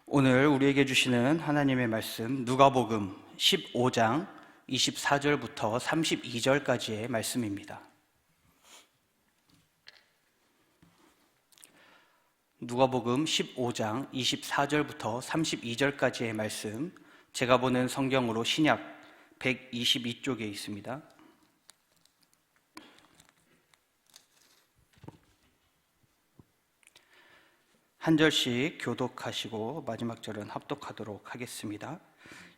오늘 우리에게 주시는 하나님의 말씀 누가복음 15장 24절부터 32절까지의 말씀입니다. 누가복음 15장 24절부터 32절까지의 말씀, 제가 보는 성경으로 신약 122쪽에 있습니다. 한 절씩 교독하시고 마지막 절은 합독하도록 하겠습니다.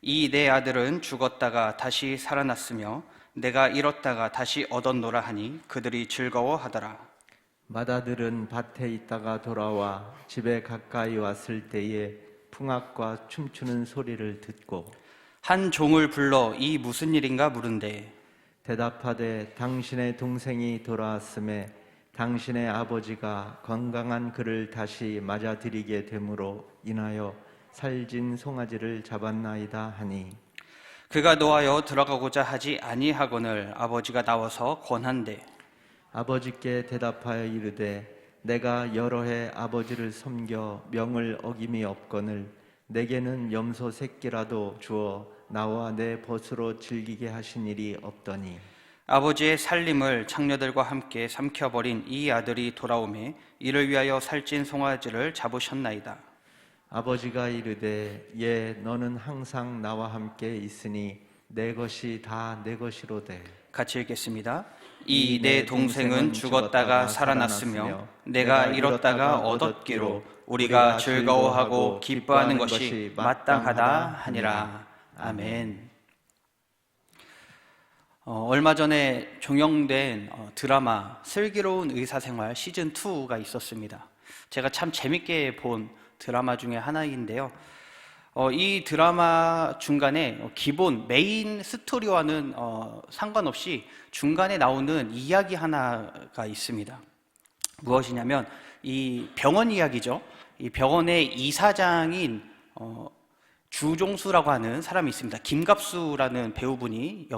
이 내 아들은 죽었다가 다시 살아났으며 내가 잃었다가 다시 얻었노라 하니 그들이 즐거워하더라. 맏아들은 밭에 있다가 돌아와 집에 가까이 왔을 때에 풍악과 춤추는 소리를 듣고 한 종을 불러 이 무슨 일인가 물은데 대답하되 당신의 동생이 돌아왔음에 당신의 아버지가 건강한 그를 다시 맞아들이게 됨으로 인하여 살진 송아지를 잡았나이다 하니 그가 노하여 들어가고자 하지 아니하거늘 아버지가 나와서 권한대. 아버지께 대답하여 이르되 내가 여러 해 아버지를 섬겨 명을 어김이 없거늘 내게는 염소 새끼라도 주어 나와 내 벗으로 즐기게 하신 일이 없더니 아버지의 살림을 창녀들과 함께 삼켜버린 이 아들이 돌아오매 이를 위하여 살찐 송아지를 잡으셨나이다. 아버지가 이르되 예 너는 항상 나와 함께 있으니 내 것이 다 내 것이로되. 같이 읽겠습니다. 이 내 동생은 죽었다가 살아났으며 내가 잃었다가 얻었기로 우리가 즐거워하고 기뻐하는 것이 마땅하다 하니라. 아멘. 얼마 전에 종영된 드라마 슬기로운 의사생활 시즌2가 있었습니다. 제가 참 재밌게 본 드라마 중에 하나인데요. 이 드라마 중간에 기본 메인 스토리와는 상관없이 중간에 나오는 이야기 하나가 있습니다. 무엇이냐면 이 병원 이야기죠. 이 병원의 이사장인 주종수라고 하는 사람이 있습니다. 김갑수라는 배우분이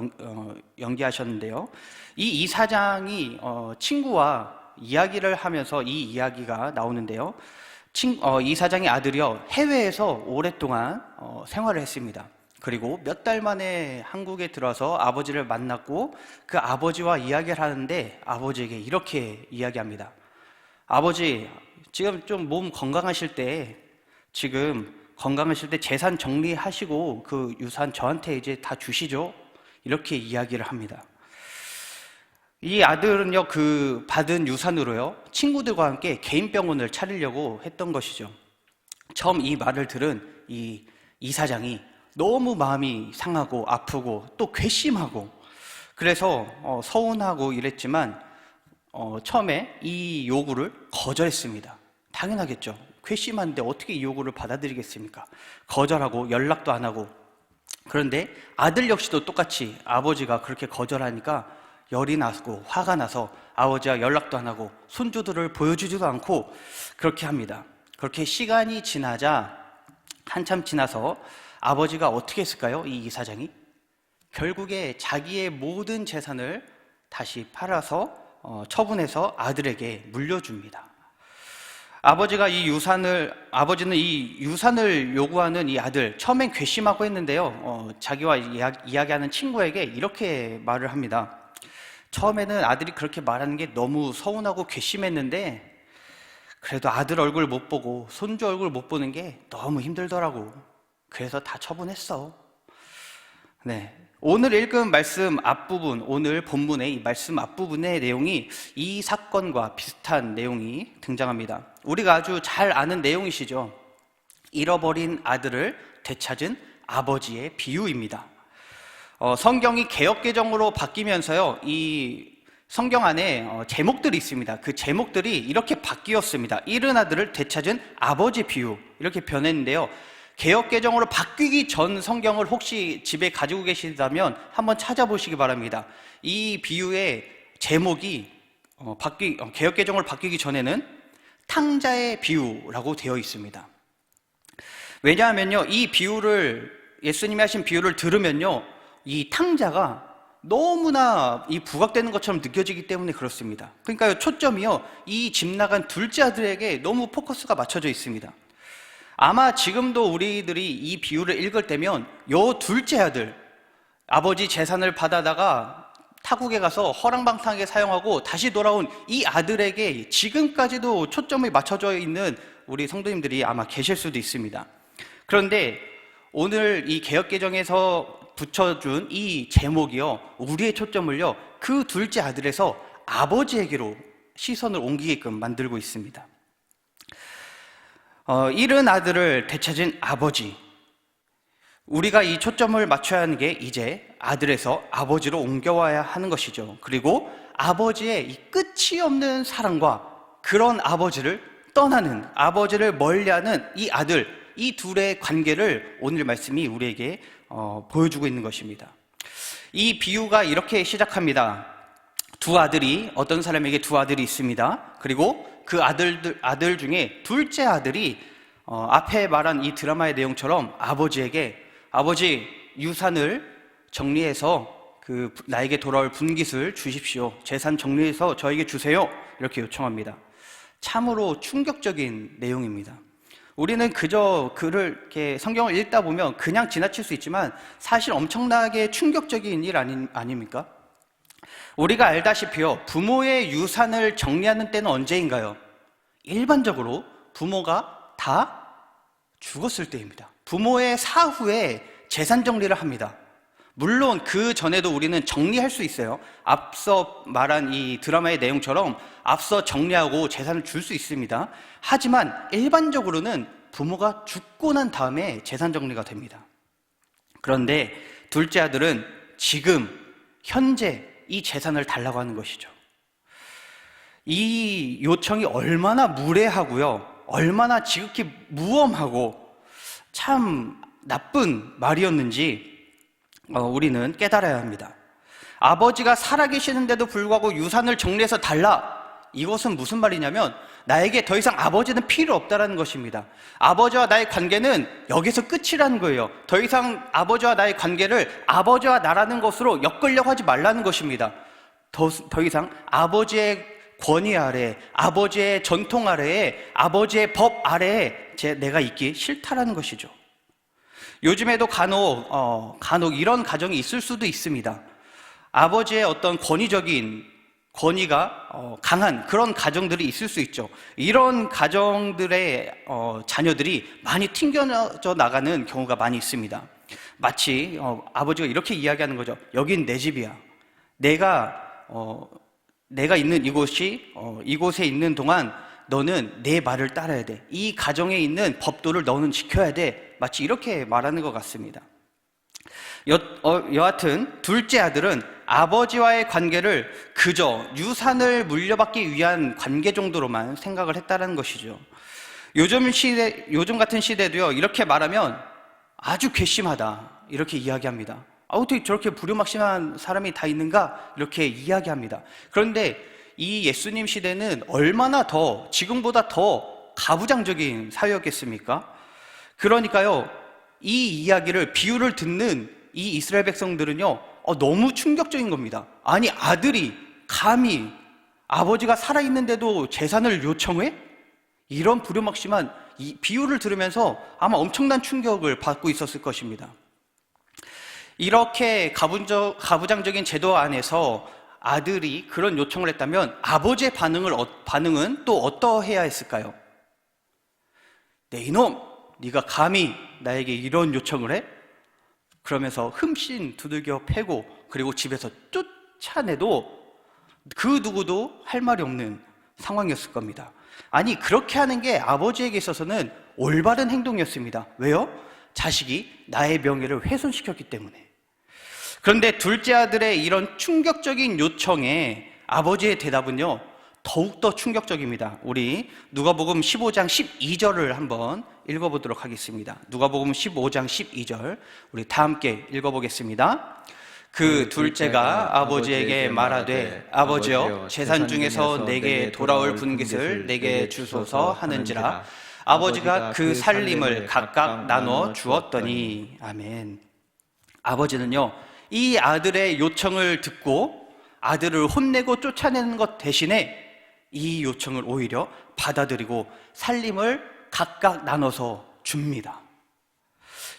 연기하셨는데요. 이 이사장이 친구와 이야기를 하면서 이 이야기가 나오는데요. 이사장의 아들이요 해외에서 오랫동안 생활을 했습니다. 그리고 몇 달 만에 한국에 들어와서 아버지를 만났고 그 아버지와 이야기를 하는데 아버지에게 이렇게 이야기합니다. 아버지, 지금 좀 몸 건강하실 때 재산 정리하시고 그 유산 저한테 이제 다 주시죠? 이렇게 이야기를 합니다. 이 아들은요, 그 받은 유산으로요, 친구들과 함께 개인 병원을 차리려고 했던 것이죠. 처음 이 말을 들은 이 이사장이 너무 마음이 상하고 아프고 또 괘씸하고 그래서 서운하고 이랬지만 처음에 이 요구를 거절했습니다. 당연하겠죠. 괘씸한데 어떻게 이 요구를 받아들이겠습니까? 거절하고 연락도 안 하고. 그런데 아들 역시도 똑같이 아버지가 그렇게 거절하니까 열이 나고 화가 나서 아버지와 연락도 안 하고 손주들을 보여주지도 않고 그렇게 합니다. 그렇게 시간이 지나자 한참 지나서 아버지가 어떻게 했을까요? 이 이사장이 결국에 자기의 모든 재산을 다시 팔아서 처분해서 아들에게 물려줍니다. 아버지는 이 유산을 요구하는 이 아들, 처음엔 괘씸하고 했는데요. 자기와 이야기하는 친구에게 이렇게 말을 합니다. 처음에는 아들이 그렇게 말하는 게 너무 서운하고 괘씸했는데 그래도 아들 얼굴 못 보고 손주 얼굴 못 보는 게 너무 힘들더라고. 그래서 다 처분했어. 네. 오늘 읽은 말씀 앞부분, 오늘 본문의 이 말씀 앞부분의 내용이 이 사건과 비슷한 내용이 등장합니다. 우리가 아주 잘 아는 내용이시죠. 잃어버린 아들을 되찾은 아버지의 비유입니다. 성경이 개역개정으로 바뀌면서요, 이 성경 안에 제목들이 있습니다. 그 제목들이 이렇게 바뀌었습니다. 잃은 아들을 되찾은 아버지 비유, 이렇게 변했는데요. 개역개정으로 바뀌기 전 성경을 혹시 집에 가지고 계시다면 한번 찾아보시기 바랍니다. 이 비유의 제목이 개역개정으로 바뀌기 전에는 탕자의 비유라고 되어 있습니다. 왜냐하면요, 예수님이 하신 비유를 들으면요, 이 탕자가 너무나 부각되는 것처럼 느껴지기 때문에 그렇습니다. 그러니까 초점이요, 이 집 나간 둘째 아들에게 너무 포커스가 맞춰져 있습니다. 아마 지금도 우리들이 이 비유를 읽을 때면 요 둘째 아들, 아버지 재산을 받아다가 타국에 가서 허랑방탕하게 사용하고 다시 돌아온 이 아들에게 지금까지도 초점이 맞춰져 있는 우리 성도님들이 아마 계실 수도 있습니다. 그런데 오늘 이 개역개정에서 붙여준 이 제목이요, 우리의 초점을요, 그 둘째 아들에서 아버지에게로 시선을 옮기게끔 만들고 있습니다. 잃은 아들을 되찾은 아버지. 우리가 이 초점을 맞춰야 하는 게 이제 아들에서 아버지로 옮겨와야 하는 것이죠. 그리고 아버지의 이 끝이 없는 사랑과 그런 아버지를 떠나는, 아버지를 멀리하는 이 아들, 이 둘의 관계를 오늘 말씀이 우리에게 보여주고 있는 것입니다. 이 비유가 이렇게 시작합니다. 두 아들이, 어떤 사람에게 두 아들이 있습니다. 그리고 그 아들 중에 둘째 아들이 앞에 말한 이 드라마의 내용처럼 아버지에게, 아버지 유산을 정리해서 그 나에게 돌아올 분깃을 주십시오. 재산 정리해서 저에게 주세요. 이렇게 요청합니다. 참으로 충격적인 내용입니다. 우리는 그저 글을 이렇게 성경을 읽다 보면 그냥 지나칠 수 있지만 사실 엄청나게 충격적인 일 아닙니까? 우리가 알다시피요, 부모의 유산을 정리하는 때는 언제인가요? 일반적으로 부모가 다 죽었을 때입니다. 부모의 사후에 재산 정리를 합니다. 물론 그 전에도 우리는 정리할 수 있어요. 앞서 말한 이 드라마의 내용처럼 앞서 정리하고 재산을 줄 수 있습니다. 하지만 일반적으로는 부모가 죽고 난 다음에 재산 정리가 됩니다. 그런데 둘째 아들은 지금 현재 이 재산을 달라고 하는 것이죠. 이 요청이 얼마나 무례하고요, 얼마나 지극히 무엄하고 참 나쁜 말이었는지 우리는 깨달아야 합니다. 아버지가 살아계시는데도 불구하고 유산을 정리해서 달라. 이것은 무슨 말이냐면 나에게 더 이상 아버지는 필요 없다라는 것입니다. 아버지와 나의 관계는 여기서 끝이라는 거예요. 더 이상 아버지와 나의 관계를 아버지와 나라는 것으로 엮으려고 하지 말라는 것입니다. 더 이상 아버지의 권위 아래, 아버지의 전통 아래에, 아버지의 법 아래에 내가 있기 싫다라는 것이죠. 요즘에도 간혹 이런 가정이 있을 수도 있습니다. 아버지의 어떤 권위가 강한 그런 가정들이 있을 수 있죠. 이런 가정들의 자녀들이 많이 튕겨져 나가는 경우가 많이 있습니다. 마치 아버지가 이렇게 이야기하는 거죠. 여긴 내 집이야. 내가 있는 이곳에 있는 동안 너는 내 말을 따라야 돼. 이 가정에 있는 법도를 너는 지켜야 돼. 마치 이렇게 말하는 것 같습니다. 여하튼 둘째 아들은 아버지와의 관계를 그저 유산을 물려받기 위한 관계 정도로만 생각을 했다는 것이죠. 요즘 같은 시대도요, 이렇게 말하면 아주 괘씸하다 이렇게 이야기합니다. 어떻게 저렇게 불효막심한 사람이 다 있는가 이렇게 이야기합니다. 그런데 이 예수님 시대는 얼마나 더, 지금보다 더 가부장적인 사회였겠습니까? 그러니까요, 이 이야기를, 비유를 듣는 이 이스라엘 백성들은요, 너무 충격적인 겁니다. 아니, 아들이 감히 아버지가 살아있는데도 재산을 요청해? 이런 불효막심한 이 비유를 들으면서 아마 엄청난 충격을 받고 있었을 것입니다. 이렇게 가부장적인 제도 안에서 아들이 그런 요청을 했다면 아버지의 반응은 또 어떠해야 했을까요? 네, 이놈! 네가 감히 나에게 이런 요청을 해? 그러면서 흠씬 두들겨 패고 그리고 집에서 쫓아내도 그 누구도 할 말이 없는 상황이었을 겁니다. 아니, 그렇게 하는 게 아버지에게 있어서는 올바른 행동이었습니다. 왜요? 자식이 나의 명예를 훼손시켰기 때문에. 그런데 둘째 아들의 이런 충격적인 요청에 아버지의 대답은요, 더욱더 충격적입니다. 우리 누가복음 15장 12절을 한번 읽어보도록 하겠습니다. 누가복음 15장 12절 우리 다 함께 읽어보겠습니다. 그 둘째가 아버지에게 말하되 아버지여, 재산 중에서 내게 돌아올 분깃을 내게 주소서 하는지라. 아버지가 그 살림을 각각 나눠 주었더니. 아멘. 아버지는요, 이 아들의 요청을 듣고 아들을 혼내고 쫓아내는 것 대신에 이 요청을 오히려 받아들이고 살림을 각각 나눠서 줍니다.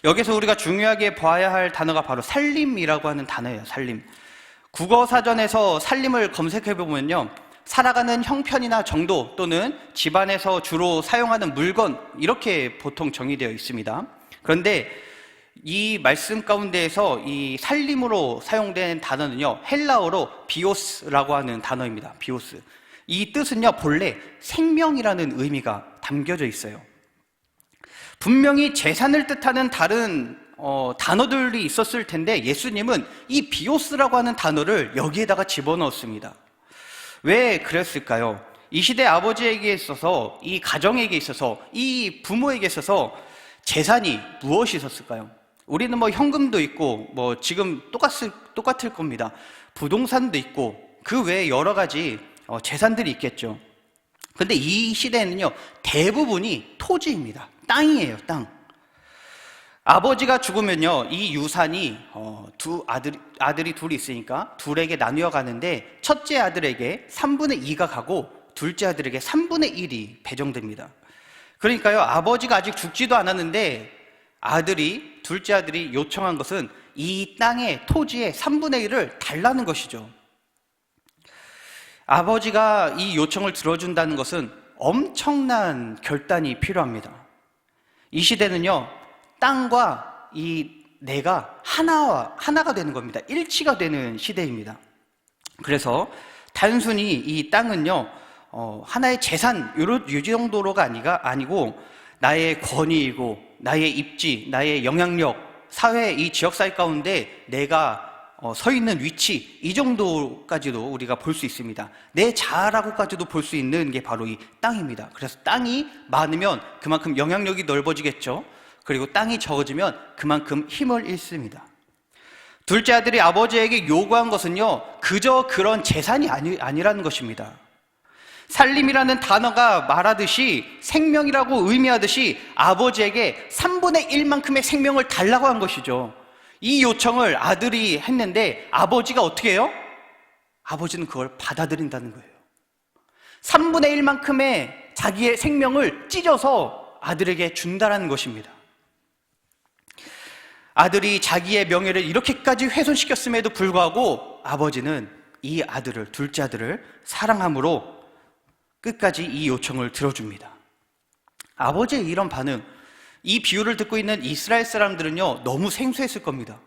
여기서 우리가 중요하게 봐야 할 단어가 바로 살림이라고 하는 단어예요. 살림. 국어사전에서 살림을 검색해보면요, 살아가는 형편이나 정도 또는 집안에서 주로 사용하는 물건, 이렇게 보통 정의되어 있습니다. 그런데 이 말씀 가운데에서 이 살림으로 사용된 단어는요, 헬라어로 비오스라고 하는 단어입니다. 비오스. 이 뜻은요, 본래 생명이라는 의미가 담겨져 있어요. 분명히 재산을 뜻하는 다른 단어들이 있었을 텐데 예수님은 이 비오스라고 하는 단어를 여기에다가 집어넣었습니다. 왜 그랬을까요? 이 시대 아버지에게 있어서, 이 가정에게 있어서, 이 부모에게 있어서 재산이 무엇이 있었을까요? 우리는 뭐 현금도 있고, 뭐 지금 똑같을 겁니다. 부동산도 있고, 그 외에 여러 가지 재산들이 있겠죠. 근데 이 시대에는요, 대부분이 토지입니다. 땅이에요, 땅. 아버지가 죽으면요, 이 유산이 아들이 둘이 있으니까 둘에게 나뉘어 가는데, 첫째 아들에게 3분의 2가 가고 둘째 아들에게 3분의 1이 배정됩니다. 그러니까요, 아버지가 아직 죽지도 않았는데 둘째 아들이 요청한 것은 이 땅의 토지의 3분의 1을 달라는 것이죠. 아버지가 이 요청을 들어준다는 것은 엄청난 결단이 필요합니다. 이 시대는요, 땅과 내가 하나가 되는 겁니다. 일치가 되는 시대입니다. 그래서 단순히 이 땅은요, 하나의 재산, 이 정도로가 아니고 나의 권위이고 나의 입지, 나의 영향력, 사회, 이 지역사회 가운데 내가 서 있는 위치, 이 정도까지도 우리가 볼 수 있습니다. 내 자아라고까지도 볼 수 있는 게 바로 이 땅입니다. 그래서 땅이 많으면 그만큼 영향력이 넓어지겠죠. 그리고 땅이 적어지면 그만큼 힘을 잃습니다. 둘째 아들이 아버지에게 요구한 것은요, 그저 그런 재산이 아니라는 것입니다. 살림이라는 단어가 말하듯이, 생명이라고 의미하듯이 아버지에게 3분의 1만큼의 생명을 달라고 한 것이죠. 이 요청을 아들이 했는데 아버지가 어떻게 해요? 아버지는 그걸 받아들인다는 거예요. 3분의 1만큼의 자기의 생명을 찢어서 아들에게 준다는 것입니다. 아들이 자기의 명예를 이렇게까지 훼손시켰음에도 불구하고 아버지는 이 아들을, 둘째 아들을 사랑함으로 끝까지 이 요청을 들어줍니다. 아버지의 이런 반응, 이 비유를 듣고 있는 이스라엘 사람들은요, 너무 생소했을 겁니다.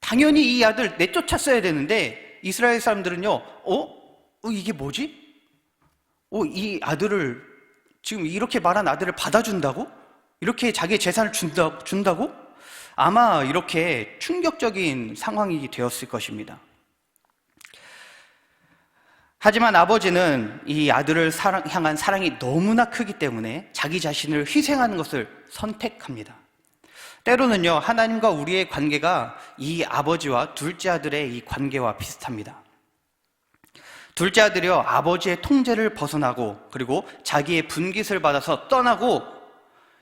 당연히 이 아들 내쫓았어야 되는데 이스라엘 사람들은요, 이게 뭐지? 이 아들을, 지금 이렇게 말한 아들을 받아준다고? 이렇게 자기의 재산을 준다고? 아마 이렇게 충격적인 상황이 되었을 것입니다. 하지만 아버지는 이 아들을 향한 사랑이 너무나 크기 때문에 자기 자신을 희생하는 것을 선택합니다. 때로는요, 하나님과 우리의 관계가 이 아버지와 둘째 아들의 이 관계와 비슷합니다. 둘째 아들이요, 아버지의 통제를 벗어나고 그리고 자기의 분깃을 받아서 떠나고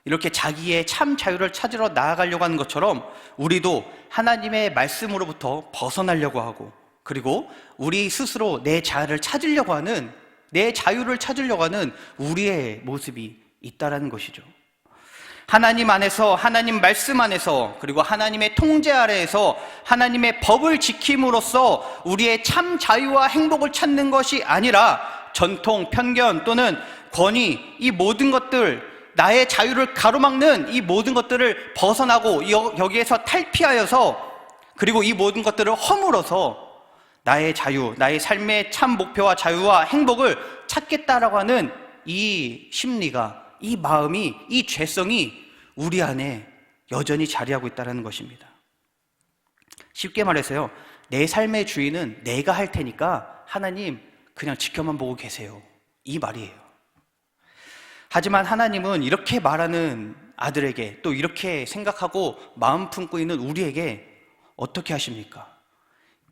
이렇게 자기의 참 자유를 찾으러 나아가려고 하는 것처럼 우리도 하나님의 말씀으로부터 벗어나려고 하고, 그리고 우리 스스로 내 자유를 찾으려고 하는 우리의 모습이 있다라는 것이죠. 하나님 안에서, 하나님 말씀 안에서, 그리고 하나님의 통제 아래에서 하나님의 법을 지킴으로써 우리의 참 자유와 행복을 찾는 것이 아니라 전통, 편견 또는 권위, 이 모든 것들, 나의 자유를 가로막는 이 모든 것들을 벗어나고 여기에서 탈피하여서, 그리고 이 모든 것들을 허물어서 나의 자유, 나의 삶의 참 목표와 자유와 행복을 찾겠다라고 하는 이 심리가, 이 마음이, 이 죄성이 우리 안에 여전히 자리하고 있다는 것입니다. 쉽게 말해서요, 내 삶의 주인은 내가 할 테니까 하나님 그냥 지켜만 보고 계세요, 이 말이에요. 하지만 하나님은 이렇게 말하는 아들에게, 또 이렇게 생각하고 마음 품고 있는 우리에게 어떻게 하십니까?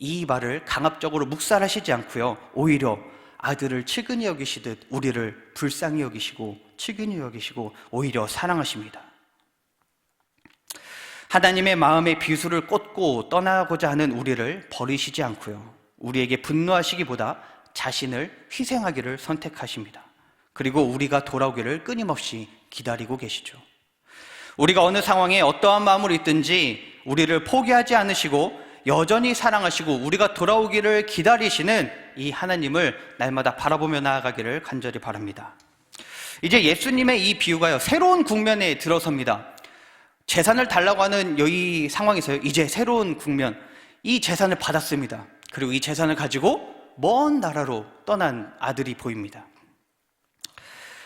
이 말을 강압적으로 묵살하시지 않고요, 오히려 아들을 측은히 여기시듯 우리를 불쌍히 여기시고 측은히 여기시고 오히려 사랑하십니다. 하나님의 마음의 비수를 꽂고 떠나고자 하는 우리를 버리시지 않고요, 우리에게 분노하시기보다 자신을 희생하기를 선택하십니다. 그리고 우리가 돌아오기를 끊임없이 기다리고 계시죠. 우리가 어느 상황에 어떠한 마음으로 있든지 우리를 포기하지 않으시고 여전히 사랑하시고 우리가 돌아오기를 기다리시는 이 하나님을 날마다 바라보며 나아가기를 간절히 바랍니다. 이제 예수님의 이 비유가요, 새로운 국면에 들어섭니다. 재산을 달라고 하는 이 상황에서요, 이제 새로운 국면, 이 재산을 받았습니다. 그리고 이 재산을 가지고 먼 나라로 떠난 아들이 보입니다.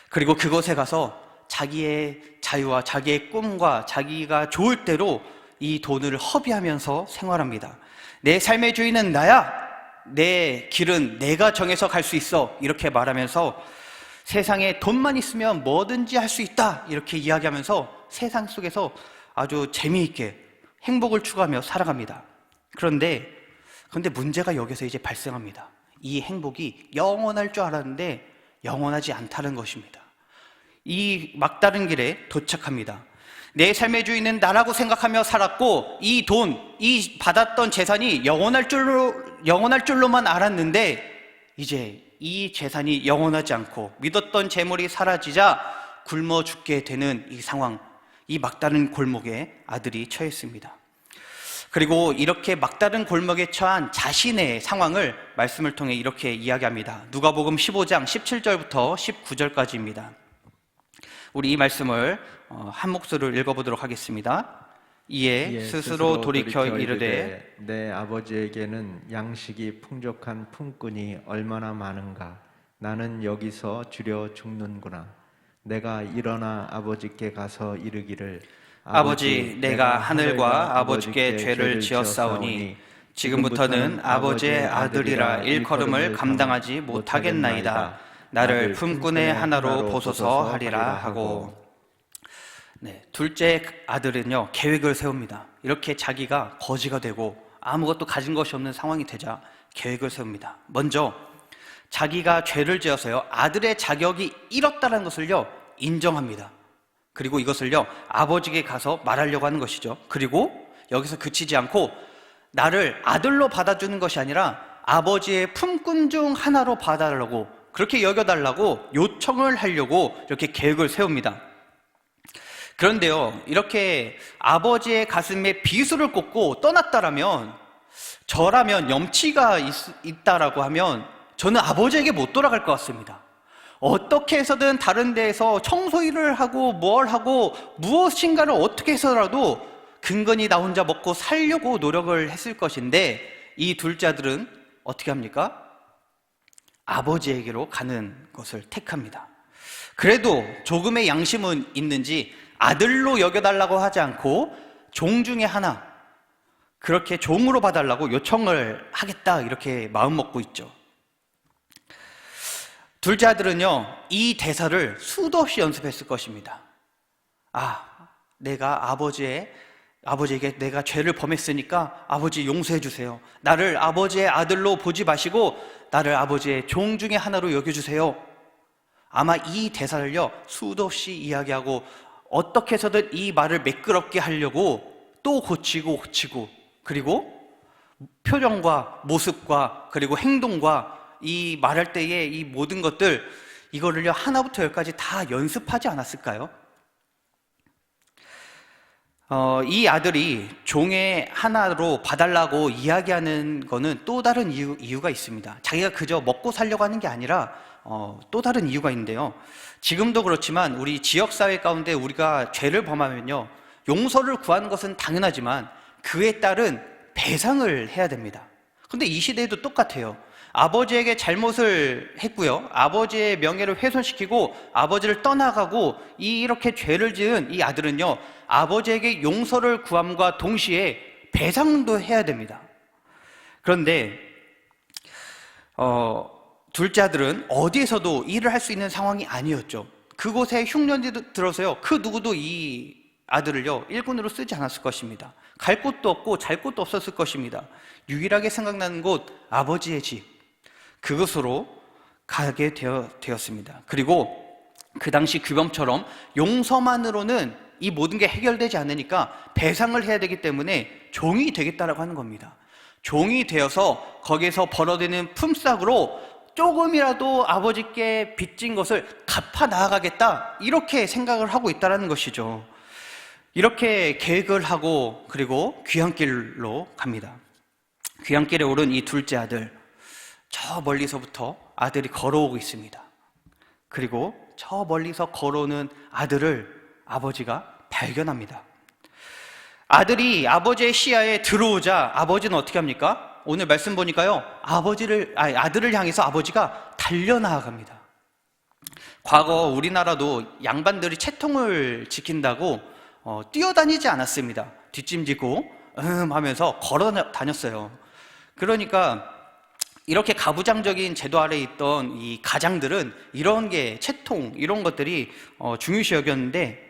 그리고 그곳에 가서 자기의 자유와 자기의 꿈과 자기가 좋을 대로 이 돈을 허비하면서 생활합니다. 내 삶의 주인은 나야. 내 길은 내가 정해서 갈 수 있어. 이렇게 말하면서 세상에 돈만 있으면 뭐든지 할 수 있다. 이렇게 이야기하면서 세상 속에서 아주 재미있게 행복을 추구하며 살아갑니다. 그런데 문제가 여기서 이제 발생합니다. 이 행복이 영원할 줄 알았는데 영원하지 않다는 것입니다. 이 막다른 길에 도착합니다. 내 삶의 주인은 나라고 생각하며 살았고 이 돈, 이 받았던 재산이 영원할 줄로만 알았는데 이제 이 재산이 영원하지 않고 믿었던 재물이 사라지자 굶어 죽게 되는 이 상황, 이 막다른 골목에 아들이 처했습니다. 그리고 이렇게 막다른 골목에 처한 자신의 상황을 말씀을 통해 이렇게 이야기합니다. 누가복음 15장 17절부터 19절까지입니다. 우리 이 말씀을 한 목소리로 읽어보도록 하겠습니다. 이에 스스로 돌이켜 이르되 내 아버지에게는 양식이 풍족한 품꾼이 얼마나 많은가. 나는 여기서 주려 죽는구나. 내가 일어나 아버지께 가서 이르기를 아버지, 내가 하늘과 아버지께 죄를 지었사오니 지금부터는 아버지의 아들이라 일컬음을 감당하지 못하겠나이다. 나를 품꾼의 하나로 보소서 하리라 하고. 둘째 아들은요, 계획을 세웁니다. 이렇게 자기가 거지가 되고 아무것도 가진 것이 없는 상황이 되자 계획을 세웁니다. 먼저 자기가 죄를 지어서요, 아들의 자격이 잃었다는 것을요 인정합니다. 그리고 이것을요 아버지에게 가서 말하려고 하는 것이죠. 그리고 여기서 그치지 않고 나를 아들로 받아주는 것이 아니라 아버지의 품꾼 중 하나로 봐달라고, 그렇게 여겨달라고 요청을 하려고 이렇게 계획을 세웁니다. 그런데요, 이렇게 아버지의 가슴에 비수를 꽂고 떠났다라면, 저라면 염치가 있다라고 하면 저는 아버지에게 못 돌아갈 것 같습니다. 어떻게 해서든 다른 데에서 청소일을 하고 뭘 하고 무엇인가를 어떻게 해서라도 근근히 나 혼자 먹고 살려고 노력을 했을 것인데, 이 둘째 아들은 어떻게 합니까? 아버지에게로 가는 것을 택합니다. 그래도 조금의 양심은 있는지 아들로 여겨달라고 하지 않고 종 중에 하나, 그렇게 종으로 봐달라고 요청을 하겠다, 이렇게 마음먹고 있죠. 둘째 아들은요, 이 대사를 수도 없이 연습했을 것입니다. 내가 아버지에게 내가 죄를 범했으니까 아버지 용서해 주세요. 나를 아버지의 아들로 보지 마시고 나를 아버지의 종 중에 하나로 여겨주세요. 아마 이 대사를요 수도 없이 이야기하고 어떻게 해서든 이 말을 매끄럽게 하려고 또 고치고 그리고 표정과 모습과 그리고 행동과 이 말할 때의 이 모든 것들, 이거를요 하나부터 열까지 다 연습하지 않았을까요? 이 아들이 종의 하나로 봐달라고 이야기하는 거는 또 다른 이유가 있습니다. 자기가 그저 먹고 살려고 하는 게 아니라 또 다른 이유가 있는데요. 지금도 그렇지만 우리 지역사회 가운데 우리가 죄를 범하면요, 용서를 구하는 것은 당연하지만 그에 따른 배상을 해야 됩니다. 근데 이 시대에도 똑같아요. 아버지에게 잘못을 했고요, 아버지의 명예를 훼손시키고 아버지를 떠나가고 이렇게 죄를 지은 이 아들은요, 아버지에게 용서를 구함과 동시에 배상도 해야 됩니다. 그런데 둘째 아들은 어디에서도 일을 할 수 있는 상황이 아니었죠. 그곳에 흉년이 들어서요, 그 누구도 이 아들을요 일꾼으로 쓰지 않았을 것입니다. 갈 곳도 없고 잘 곳도 없었을 것입니다. 유일하게 생각나는 곳, 아버지의 집, 그것으로 가게 되었습니다. 그리고 그 당시 규범처럼 용서만으로는 이 모든 게 해결되지 않으니까 배상을 해야 되기 때문에 종이 되겠다라고 하는 겁니다. 종이 되어서 거기에서 벌어들이는 품삯으로 조금이라도 아버지께 빚진 것을 갚아 나아가겠다, 이렇게 생각을 하고 있다는 것이죠. 이렇게 계획을 하고 그리고 귀향길로 갑니다. 귀향길에 오른 이 둘째 아들, 저 멀리서부터 아들이 걸어오고 있습니다. 그리고 저 멀리서 걸어오는 아들을 아버지가 발견합니다. 아들이 아버지의 시야에 들어오자 아버지는 어떻게 합니까? 오늘 말씀 보니까요, 아들을 향해서 아버지가 달려나아갑니다. 과거 우리나라도 양반들이 채통을 지킨다고 뛰어다니지 않았습니다. 뒷짐지고 하면서 걸어 다녔어요. 그러니까 이렇게 가부장적인 제도 아래에 있던 이 가장들은 이런 게 채통 이런 것들이 중요시 여겼는데,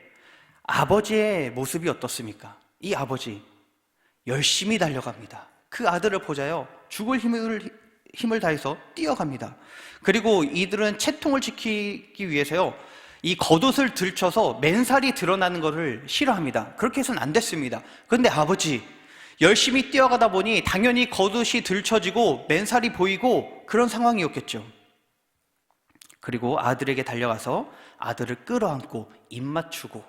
아버지의 모습이 어떻습니까? 이 아버지 열심히 달려갑니다. 그 아들을 보자요, 죽을 힘을 다해서 뛰어갑니다. 그리고 이들은 채통을 지키기 위해서요, 이 겉옷을 들쳐서 맨살이 드러나는 것을 싫어합니다. 그렇게 해서는 안 됐습니다. 그런데 아버지 열심히 뛰어가다 보니 당연히 겉옷이 들쳐지고 맨살이 보이고 그런 상황이었겠죠. 그리고 아들에게 달려가서 아들을 끌어안고 입 맞추고,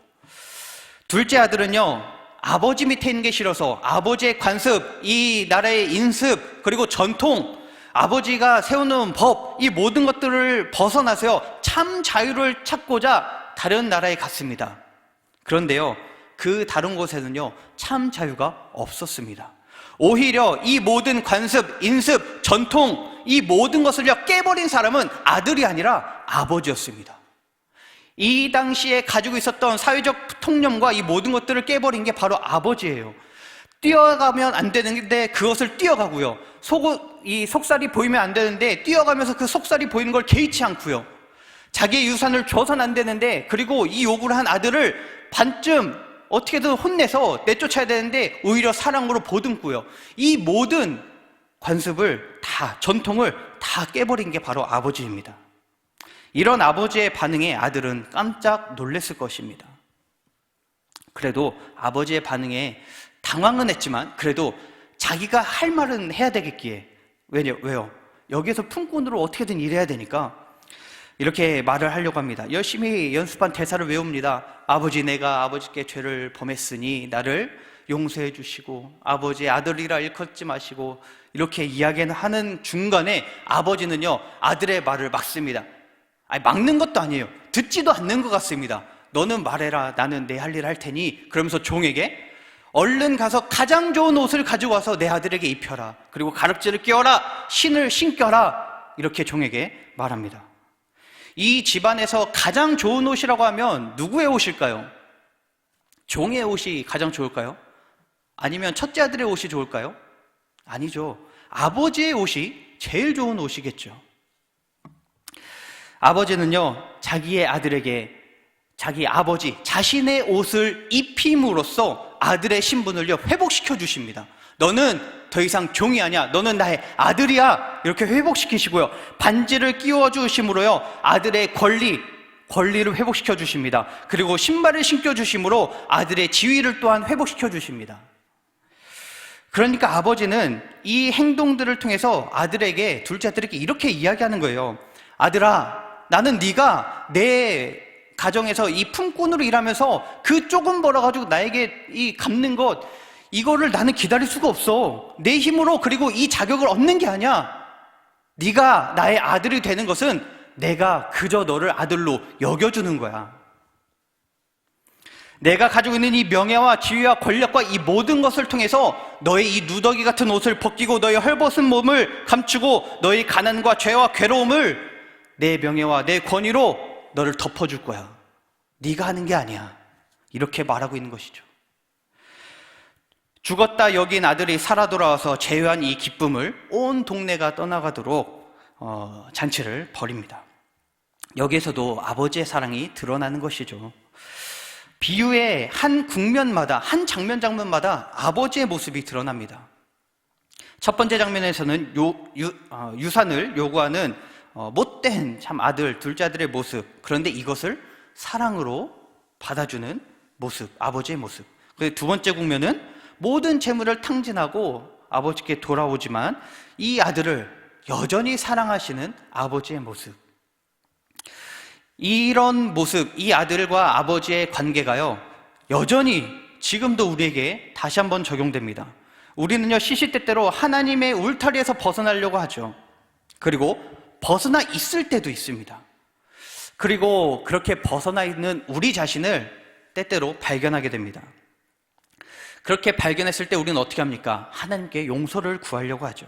둘째 아들은요, 아버지 밑에 있는 게 싫어서 아버지의 관습, 이 나라의 인습, 그리고 전통, 아버지가 세우는 법, 이 모든 것들을 벗어나서요, 참 자유를 찾고자 다른 나라에 갔습니다. 그런데요, 그 다른 곳에는요, 참 자유가 없었습니다. 오히려 이 모든 관습, 인습, 전통, 이 모든 것을요 깨버린 사람은 아들이 아니라 아버지였습니다. 이 당시에 가지고 있었던 사회적 통념과 이 모든 것들을 깨버린 게 바로 아버지예요. 뛰어가면 안 되는데 그것을 뛰어가고요, 이 속살이 보이면 안 되는데 뛰어가면서 그 속살이 보이는 걸 개의치 않고요, 자기의 유산을 줘선 안 되는데, 그리고 이 요구를 한 아들을 반쯤 어떻게든 혼내서 내쫓아야 되는데 오히려 사랑으로 보듬고요, 이 모든 관습을 다, 전통을 다 깨버린 게 바로 아버지입니다. 이런 아버지의 반응에 아들은 깜짝 놀랐을 것입니다. 그래도 아버지의 반응에 당황은 했지만 그래도 자기가 할 말은 해야 되겠기에, 왜요? 여기에서 품꾼으로 어떻게든 일해야 되니까 이렇게 말을 하려고 합니다. 열심히 연습한 대사를 외웁니다. 아버지, 내가 아버지께 죄를 범했으니 나를 용서해 주시고 아버지의 아들이라 일컫지 마시고, 이렇게 이야기하는 중간에 아버지는요 아들의 말을 막습니다. 아니, 막는 것도 아니에요. 듣지도 않는 것 같습니다. 너는 말해라, 나는 내 할 일 할 테니. 그러면서 종에게 얼른 가서 가장 좋은 옷을 가지고 와서 내 아들에게 입혀라. 그리고 가릅질을 끼워라. 신을 신겨라. 이렇게 종에게 말합니다. 이 집안에서 가장 좋은 옷이라고 하면 누구의 옷일까요? 종의 옷이 가장 좋을까요? 아니면 첫째 아들의 옷이 좋을까요? 아니죠. 아버지의 옷이 제일 좋은 옷이겠죠. 아버지는요, 자기의 아들에게 자기 아버지 자신의 옷을 입힘으로써 아들의 신분을요 회복시켜 주십니다. 너는 더 이상 종이 아니야, 너는 나의 아들이야, 이렇게 회복시키시고요, 반지를 끼워 주심으로요 아들의 권리를 회복시켜 주십니다. 그리고 신발을 신겨 주심으로 아들의 지위를 또한 회복시켜 주십니다. 그러니까 아버지는 이 행동들을 통해서 둘째 아들에게 이렇게 이야기하는 거예요. 아들아, 나는 네가 내 가정에서 이 품꾼으로 일하면서 그 조금 벌어가지고 나에게 이 갚는 것, 이거를 나는 기다릴 수가 없어. 내 힘으로 그리고 이 자격을 얻는 게 아니야. 네가 나의 아들이 되는 것은 내가 그저 너를 아들로 여겨주는 거야. 내가 가지고 있는 이 명예와 지위와 권력과 이 모든 것을 통해서 너의 이 누더기 같은 옷을 벗기고 너의 헐벗은 몸을 감추고 너의 가난과 죄와 괴로움을 내 명예와 내 권위로 너를 덮어줄 거야. 네가 하는 게 아니야. 이렇게 말하고 있는 것이죠. 죽었다 여긴 아들이 살아 돌아와서 재회한 이 기쁨을 온 동네가 떠나가도록 잔치를 벌입니다. 여기에서도 아버지의 사랑이 드러나는 것이죠. 비유의 한 국면마다, 한 장면마다 아버지의 모습이 드러납니다. 첫 번째 장면에서는 유산을 요구하는 못된 참 아들, 둘째 아들의 모습, 그런데 이것을 사랑으로 받아주는 모습, 아버지의 모습. 두 번째 국면은 모든 재물을 탕진하고 아버지께 돌아오지만 이 아들을 여전히 사랑하시는 아버지의 모습. 이런 모습, 이 아들과 아버지의 관계가요 여전히 지금도 우리에게 다시 한번 적용됩니다. 우리는요, 시시때때로 하나님의 울타리에서 벗어나려고 하죠. 그리고 벗어나 있을 때도 있습니다. 그리고 그렇게 벗어나 있는 우리 자신을 때때로 발견하게 됩니다. 그렇게 발견했을 때 우리는 어떻게 합니까? 하나님께 용서를 구하려고 하죠.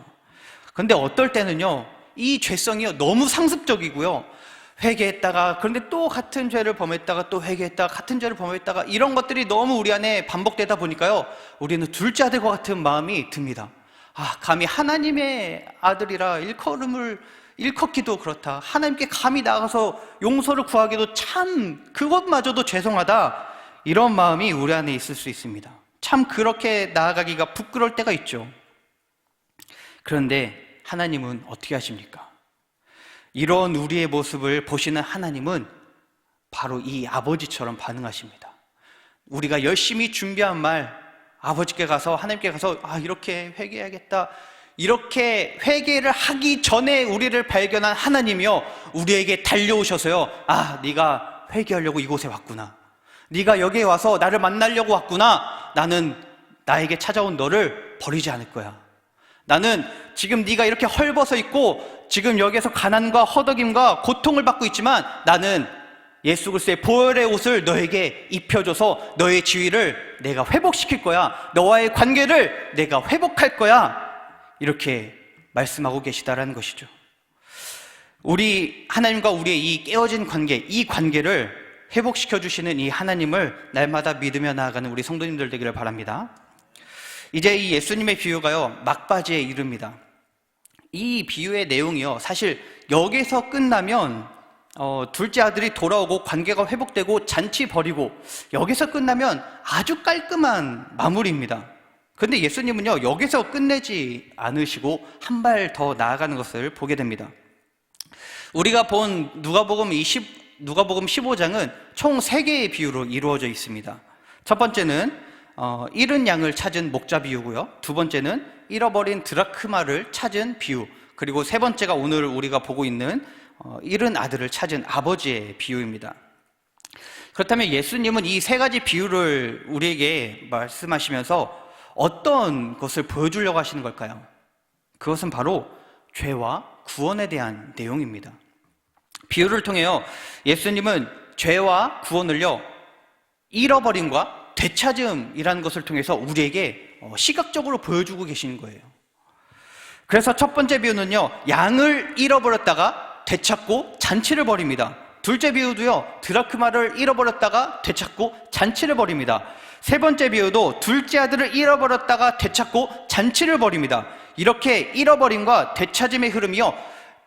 근데 어떨 때는요, 이 죄성이 너무 상습적이고요, 회개했다가, 그런데 또 같은 죄를 범했다가, 또 회개했다가, 같은 죄를 범했다가, 이런 것들이 너무 우리 안에 반복되다 보니까요, 우리는 둘째 아들과 같은 마음이 듭니다. 감히 하나님의 아들이라 일컫기도 그렇다. 하나님께 감히 나가서 용서를 구하기도 참 그것마저도 죄송하다. 이런 마음이 우리 안에 있을 수 있습니다. 참 그렇게 나아가기가 부끄러울 때가 있죠. 그런데 하나님은 어떻게 하십니까? 이런 우리의 모습을 보시는 하나님은 바로 이 아버지처럼 반응하십니다. 우리가 열심히 준비한 말, 아버지께 가서, 하나님께 가서 이렇게 회개해야겠다, 이렇게 회개를 하기 전에 우리를 발견한 하나님이요, 우리에게 달려오셔서요, 네가 회개하려고 이곳에 왔구나, 네가 여기에 와서 나를 만나려고 왔구나, 나는 나에게 찾아온 너를 버리지 않을 거야. 나는 지금 네가 이렇게 헐벗어 있고 지금 여기에서 가난과 허덕임과 고통을 받고 있지만, 나는 예수 그리스도의 보혈의 옷을 너에게 입혀줘서 너의 지위를 내가 회복시킬 거야. 너와의 관계를 내가 회복할 거야. 이렇게 말씀하고 계시다라는 것이죠. 우리 하나님과 우리의 이 깨어진 관계, 이 관계를 회복시켜 주시는 이 하나님을 날마다 믿으며 나아가는 우리 성도님들 되기를 바랍니다. 이제 이 예수님의 비유가요, 막바지에 이릅니다. 이 비유의 내용이요, 사실 여기서 끝나면 둘째 아들이 돌아오고 관계가 회복되고 잔치 벌이고, 여기서 끝나면 아주 깔끔한 마무리입니다. 그런데 예수님은요, 여기서 끝내지 않으시고 한 발 더 나아가는 것을 보게 됩니다. 우리가 본 누가복음 15장은 총 3개의 비유로 이루어져 있습니다. 첫 번째는 잃은 양을 찾은 목자 비유고요, 두 번째는 잃어버린 드라크마를 찾은 비유, 그리고 세 번째가 오늘 우리가 보고 있는 잃은 아들을 찾은 아버지의 비유입니다. 그렇다면 예수님은 이 3가지 비유를 우리에게 말씀하시면서 어떤 것을 보여주려고 하시는 걸까요? 그것은 바로 죄와 구원에 대한 내용입니다. 비유를 통해요, 예수님은 죄와 구원을요, 잃어버림과 되찾음이라는 것을 통해서 우리에게 시각적으로 보여주고 계시는 거예요. 그래서 첫 번째 비유는요, 양을 잃어버렸다가 되찾고 잔치를 벌입니다. 둘째 비유도요, 드라크마를 잃어버렸다가 되찾고 잔치를 벌입니다. 세 번째 비유도 둘째 아들을 잃어버렸다가 되찾고 잔치를 벌입니다. 이렇게 잃어버림과 되찾음의 흐름이요,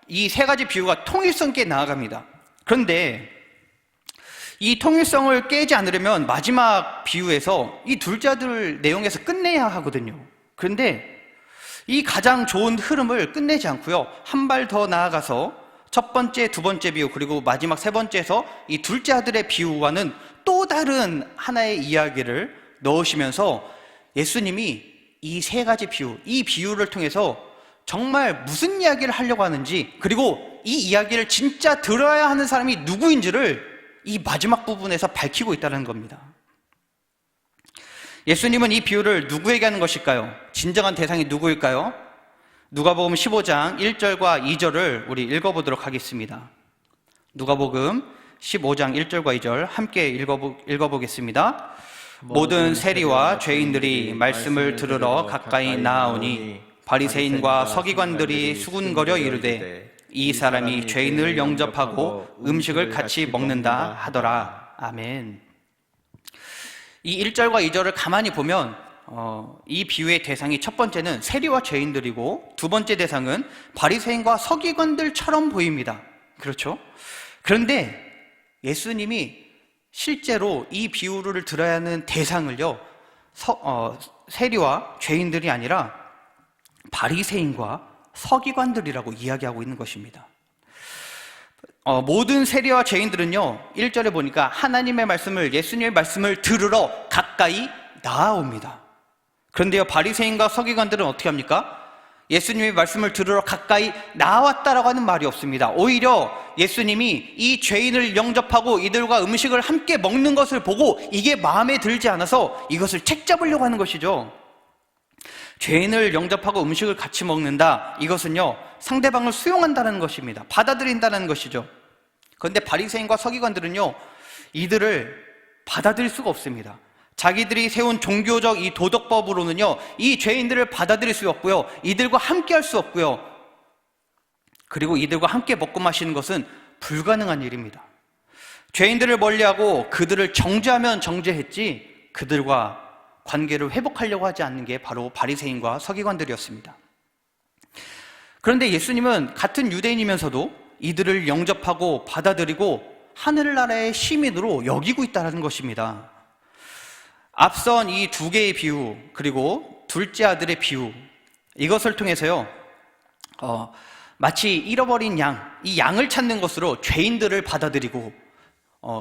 이 3가지 비유가 통일성 있게 나아갑니다. 그런데 이 통일성을 깨지 않으려면 마지막 비유에서 이 둘째 아들 내용에서 끝내야 하거든요. 그런데 이 가장 좋은 흐름을 끝내지 않고요, 한 발 더 나아가서 첫 번째, 두 번째 비유, 그리고 마지막 세 번째에서 이 둘째 아들의 비유와는 또 다른 하나의 이야기를 넣으시면서 예수님이 이 3가지 비유, 이 비유를 통해서 정말 무슨 이야기를 하려고 하는지, 그리고 이 이야기를 진짜 들어야 하는 사람이 누구인지를 이 마지막 부분에서 밝히고 있다는 겁니다. 예수님은 이 비유를 누구에게 하는 것일까요? 진정한 대상이 누구일까요? 누가복음 15장 1절과 2절을 우리 읽어보도록 하겠습니다. 누가복음 15장 1절과 2절 함께 읽어보겠습니다. 모든 세리와 죄인들이 말씀을 들으러 가까이 나아오니 바리새인과 서기관들이 수군거려 이르되 이 사람이 죄인을 영접하고 음식을 같이 먹는다 하더라. 아멘. 이 1절과 2절을 가만히 보면 이 비유의 대상이 첫 번째는 세리와 죄인들이고, 두 번째 대상은 바리새인과 서기관들처럼 보입니다. 그렇죠? 그런데 예수님이 실제로 이 비유를 들어야 하는 대상을요, 세리와 죄인들이 아니라 바리새인과 서기관들이라고 이야기하고 있는 것입니다. 모든 세리와 죄인들은요, 1절에 보니까 하나님의 말씀을, 예수님의 말씀을 들으러 가까이 나아옵니다. 그런데요, 바리새인과 서기관들은 어떻게 합니까? 예수님의 말씀을 들으러 가까이 나왔다라고 하는 말이 없습니다. 오히려 예수님이 이 죄인을 영접하고 이들과 음식을 함께 먹는 것을 보고 이게 마음에 들지 않아서 이것을 책잡으려고 하는 것이죠. 죄인을 영접하고 음식을 같이 먹는다, 이것은요 상대방을 수용한다는 것입니다. 받아들인다는 것이죠. 그런데 바리새인과 서기관들은요 이들을 받아들일 수가 없습니다. 자기들이 세운 종교적 이 도덕법으로는요 이 죄인들을 받아들일 수 없고요, 이들과 함께 할 수 없고요, 그리고 이들과 함께 먹고 마시는 것은 불가능한 일입니다. 죄인들을 멀리하고 그들을 정죄하면 정죄했지 그들과 관계를 회복하려고 하지 않는 게 바로 바리새인과 서기관들이었습니다. 그런데 예수님은 같은 유대인이면서도 이들을 영접하고 받아들이고 하늘나라의 시민으로 여기고 있다는 것입니다. 앞선 이 두 개의 비유, 그리고 둘째 아들의 비유, 이것을 통해서요 마치 잃어버린 양, 이 양을 찾는 것으로 죄인들을 받아들이고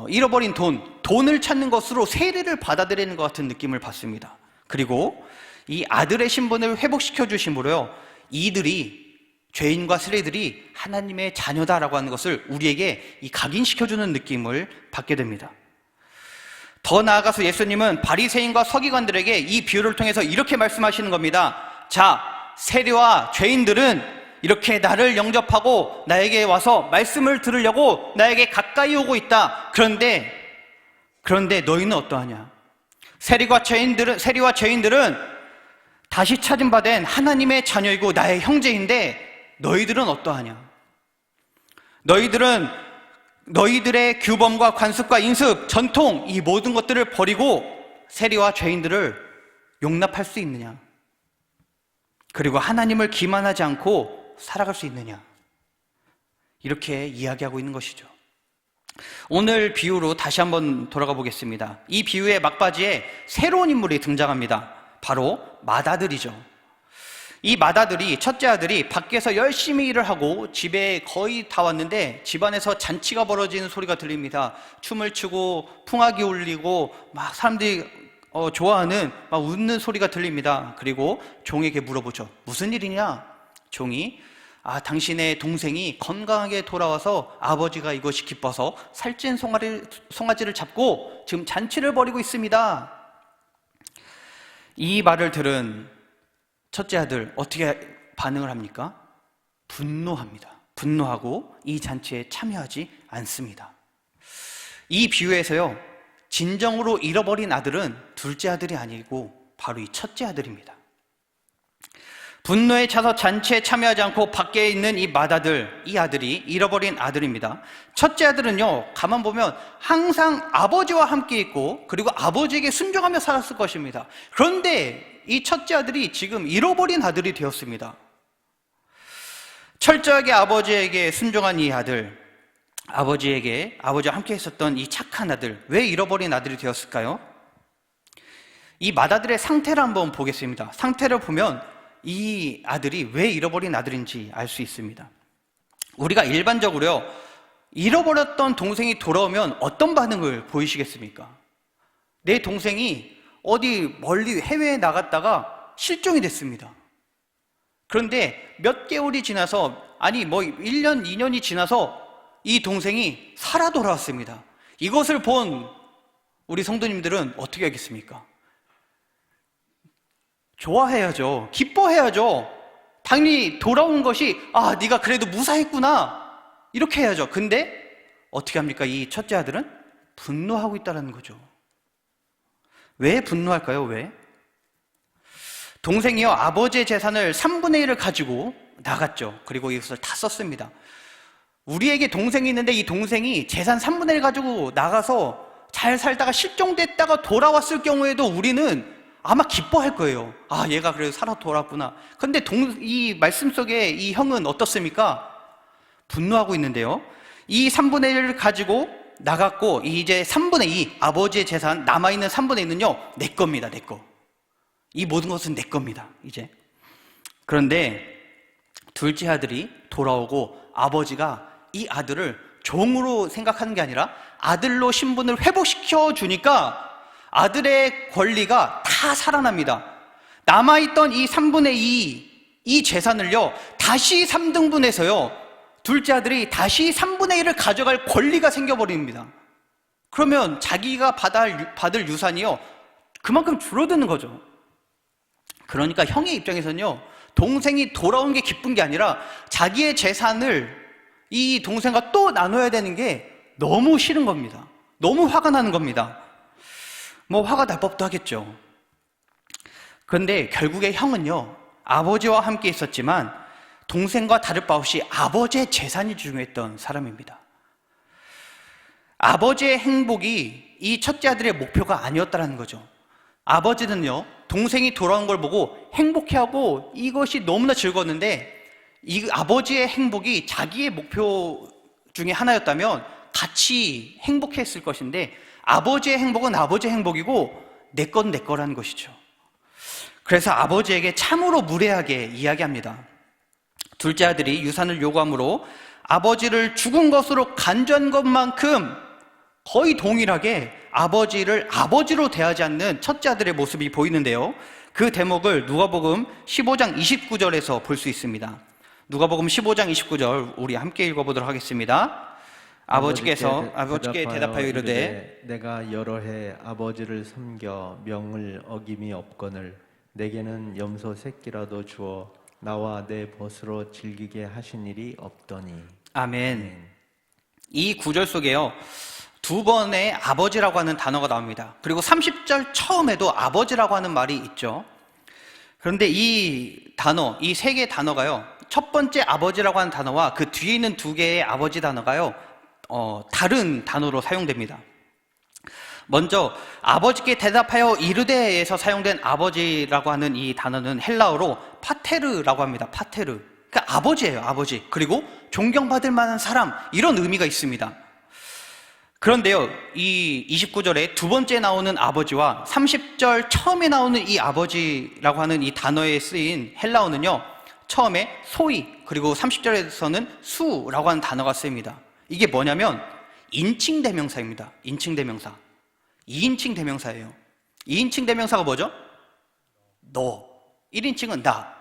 잃어버린 돈을 찾는 것으로 세리를 받아들이는 것 같은 느낌을 받습니다. 그리고 이 아들의 신분을 회복시켜 주심으로요 이들이, 죄인과 세리들이 하나님의 자녀다라고 하는 것을 우리에게 이 각인시켜주는 느낌을 받게 됩니다. 더 나아가서 예수님은 바리새인과 서기관들에게 이 비유를 통해서 이렇게 말씀하시는 겁니다. 자, 세리와 죄인들은 이렇게 나를 영접하고 나에게 와서 말씀을 들으려고 나에게 가까이 오고 있다. 그런데 너희는 어떠하냐? 세리와 죄인들은 다시 찾은 바 된 하나님의 자녀이고 나의 형제인데 너희들은 어떠하냐? 너희들의 규범과 관습과 인습, 전통, 이 모든 것들을 버리고 세리와 죄인들을 용납할 수 있느냐? 그리고 하나님을 기만하지 않고 살아갈 수 있느냐? 이렇게 이야기하고 있는 것이죠. 오늘 비유로 다시 한번 돌아가 보겠습니다. 이 비유의 막바지에 새로운 인물이 등장합니다. 바로 맏아들이죠. 이 맏아들이, 첫째 아들이 밖에서 열심히 일을 하고 집에 거의 다 왔는데 집안에서 잔치가 벌어지는 소리가 들립니다. 춤을 추고 풍악이 울리고 막 사람들이 좋아하는 막 웃는 소리가 들립니다. 그리고 종에게 물어보죠. 무슨 일이냐? 종이 당신의 동생이 건강하게 돌아와서 아버지가 이것이 기뻐서 살찐 송아지를 잡고 지금 잔치를 벌이고 있습니다. 이 말을 들은 첫째 아들 어떻게 반응을 합니까? 분노합니다. 분노하고 이 잔치에 참여하지 않습니다. 이 비유에서요 진정으로 잃어버린 아들은 둘째 아들이 아니고 바로 이 첫째 아들입니다. 분노에 차서 잔치에 참여하지 않고 밖에 있는 이 맏아들, 이 아들이 잃어버린 아들입니다. 첫째 아들은요 가만 보면 항상 아버지와 함께 있고 그리고 아버지에게 순종하며 살았을 것입니다. 그런데 이 첫째 아들이 지금 잃어버린 아들이 되었습니다. 철저하게 아버지에게 순종한 이 아들, 아버지와 함께 있었던 이 착한 아들, 왜 잃어버린 아들이 되었을까요? 이 맏아들의 상태를 한번 보겠습니다. 상태를 보면 이 아들이 왜 잃어버린 아들인지 알 수 있습니다. 우리가 일반적으로요 잃어버렸던 동생이 돌아오면 어떤 반응을 보이시겠습니까? 내 동생이 어디 멀리 해외에 나갔다가 실종이 됐습니다. 그런데 몇 개월이 지나서 1년, 2년이 지나서 이 동생이 살아 돌아왔습니다. 이것을 본 우리 성도님들은 어떻게 하겠습니까? 좋아해야죠. 기뻐해야죠. 당연히 돌아온 것이 네가 그래도 무사했구나 이렇게 해야죠. 근데 어떻게 합니까? 이 첫째 아들은 분노하고 있다는 거죠. 왜 분노할까요? 왜? 동생이요 아버지의 재산을 3분의 1을 가지고 나갔죠. 그리고 이것을 다 썼습니다. 우리에게 동생이 있는데 이 동생이 재산 3분의 1 가지고 나가서 잘 살다가 실종됐다가 돌아왔을 경우에도 우리는 아마 기뻐할 거예요. 얘가 그래도 살아 돌아왔구나. 근데 이 말씀 속에 이 형은 어떻습니까? 분노하고 있는데요. 이 3분의 1을 가지고 나갔고 이제 3분의 2 아버지의 재산 남아있는 3분의 2는요 내 겁니다. 내 거. 이 모든 것은 내 겁니다. 이제 그런데 둘째 아들이 돌아오고 아버지가 이 아들을 종으로 생각하는 게 아니라 아들로 신분을 회복시켜 주니까 아들의 권리가 다 살아납니다. 남아있던 이 3분의 2, 이 재산을요, 다시 3등분해서요, 둘째 아들이 다시 3분의 1을 가져갈 권리가 생겨버립니다. 그러면 자기가 받을 유산이요, 그만큼 줄어드는 거죠. 그러니까 형의 입장에서는요, 동생이 돌아온 게 기쁜 게 아니라 자기의 재산을 이 동생과 또 나눠야 되는 게 너무 싫은 겁니다. 너무 화가 나는 겁니다. 뭐 화가 날 법도 하겠죠. 그런데 결국에 형은요, 아버지와 함께 있었지만 동생과 다를 바 없이 아버지의 재산이 중요했던 사람입니다. 아버지의 행복이 이 첫째 아들의 목표가 아니었다는 거죠. 아버지는요, 동생이 돌아온 걸 보고 행복해하고 이것이 너무나 즐거웠는데, 이 아버지의 행복이 자기의 목표 중에 하나였다면 같이 행복했을 것인데, 아버지의 행복은 아버지의 행복이고 내 건 내 거라는 것이죠. 그래서 아버지에게 참으로 무례하게 이야기합니다. 둘째 아들이 유산을 요구함으로 아버지를 죽은 것으로 간주한 것만큼 거의 동일하게 아버지를 아버지로 대하지 않는 첫째 아들의 모습이 보이는데요, 그 대목을 누가복음 15장 29절에서 볼 수 있습니다. 누가복음 15장 29절 우리 함께 읽어보도록 하겠습니다. 아버지께 대답하여 이르되 내가 여러 해 아버지를 섬겨 명을 어김이 없거늘 내게는 염소 새끼라도 주어 나와 내 벗으로 즐기게 하신 일이 없더니. 아멘. 이 구절 속에요, 두 번의 아버지라고 하는 단어가 나옵니다. 그리고 30절 처음에도 아버지라고 하는 말이 있죠. 그런데 이 단어, 이 세 개의 단어가요, 첫 번째 아버지라고 하는 단어와 그 뒤에 있는 두 개의 아버지 단어가요, 다른 단어로 사용됩니다. 먼저 아버지께 대답하여 이르되에서 사용된 아버지라고 하는 이 단어는 헬라어로 파테르라고 합니다. 파테르. 그러니까 아버지예요, 아버지. 그리고 존경받을 만한 사람, 이런 의미가 있습니다. 그런데요, 이 29절에 두 번째 나오는 아버지와 30절 처음에 나오는 이 아버지라고 하는 이 단어에 쓰인 헬라어는요, 처음에 소이, 그리고 30절에서는 수라고 하는 단어가 쓰입니다. 이게 뭐냐면 인칭 대명사입니다. 인칭 대명사. 2인칭 대명사예요. 2인칭 대명사가 뭐죠? 너. 1인칭은 나.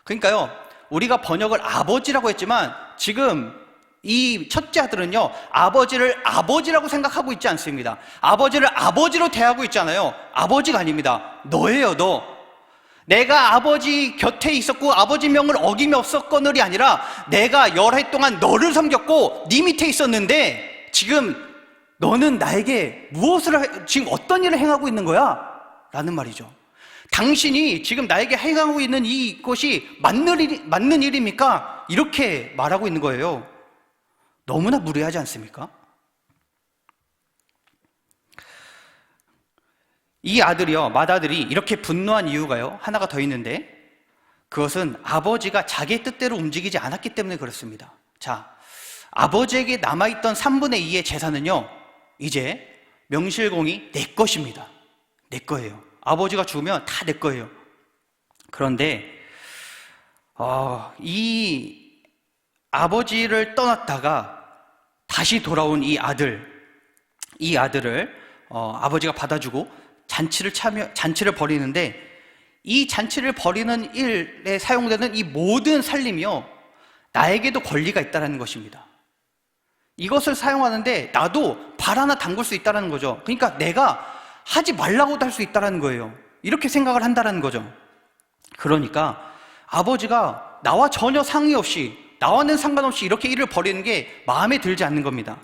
그러니까요, 우리가 번역을 아버지라고 했지만 지금 이 첫째 아들은요, 아버지를 아버지라고 생각하고 있지 않습니다. 아버지를 아버지로 대하고 있잖아요. 아버지가 아닙니다. 너예요, 너. 내가 아버지 곁에 있었고 아버지 명을 어김이 없었거늘이 아니라 내가 여러 해 동안 너를 섬겼고 네 밑에 있었는데 지금 너는 나에게 지금 어떤 일을 행하고 있는 거야? 라는 말이죠. 당신이 지금 나에게 행하고 있는 이것이 맞는 일입니까? 이렇게 말하고 있는 거예요. 너무나 무례하지 않습니까? 이 아들이요, 맏아들이 이렇게 분노한 이유가요, 하나가 더 있는데, 그것은 아버지가 자기의 뜻대로 움직이지 않았기 때문에 그렇습니다. 자, 아버지에게 남아있던 3분의 2의 재산은요, 이제 명실공히 내 것입니다. 내 거예요. 아버지가 죽으면 다 내 거예요. 그런데 이 아버지를 떠났다가 다시 돌아온 이 아들을 아버지가 받아주고 잔치를 벌이는데, 이 잔치를 벌이는 일에 사용되는 이 모든 살림이요, 나에게도 권리가 있다는 것입니다. 이것을 사용하는데 나도 발 하나 담글 수 있다는 거죠. 그러니까 내가 하지 말라고도 할 수 있다는 거예요. 이렇게 생각을 한다는 거죠. 그러니까 아버지가 나와 전혀 상의 없이, 나와는 상관없이 이렇게 일을 벌이는 게 마음에 들지 않는 겁니다.